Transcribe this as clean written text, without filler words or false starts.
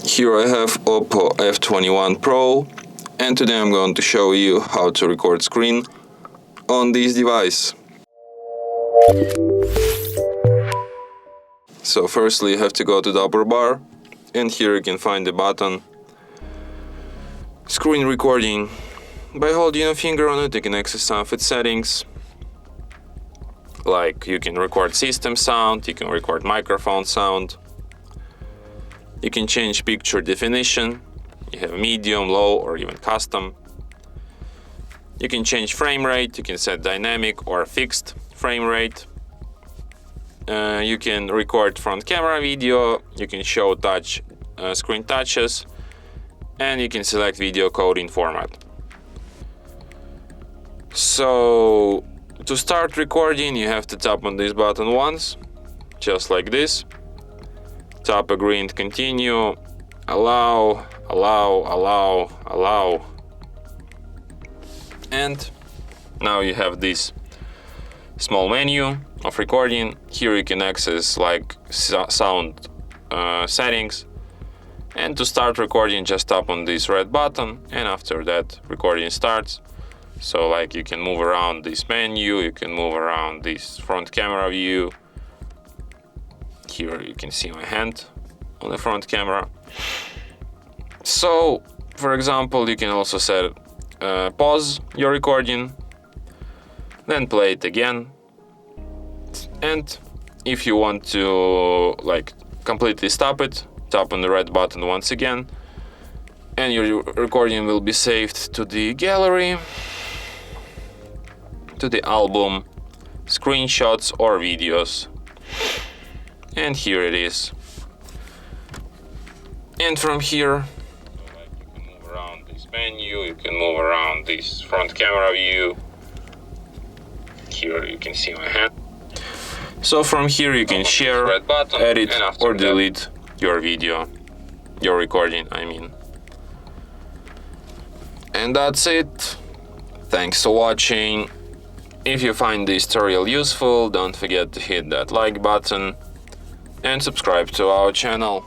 Here I have OPPO F21 Pro, and today I'm going to show you how to record screen on this device. So firstly you have to go to the upper bar, and here you can find the button Screen Recording. By holding a finger on it you can access some of its settings, like you can record system sound, you can record microphone sound, you can change picture definition, you have medium, low or even custom. You can change frame rate, you can set dynamic or fixed frame rate. You can record front camera video, you can show touch screen touches, and you can select video coding format. So to start recording you have to tap on this button once, just like this. Tap agree and continue, allow, and now you have this small menu of recording. Here you can access like sound settings, and to start recording just tap on this red button, and after that recording starts. So like you can move around this menu, you can move around this front camera view. Here you can see my hand on the front camera. So for example you can also set pause your recording, then play it again, and if you want to like completely stop it, tap on the red button once again, and your recording will be saved to the gallery, to the album, screenshots or videos. And here it is. And from here you can move around this menu, you can move around this front camera view. Here you can see my hand. So from here you can share, edit or delete your video, your recording I mean. And that's it. Thanks for watching. If you find this tutorial useful, don't forget to hit that like button and subscribe to our channel.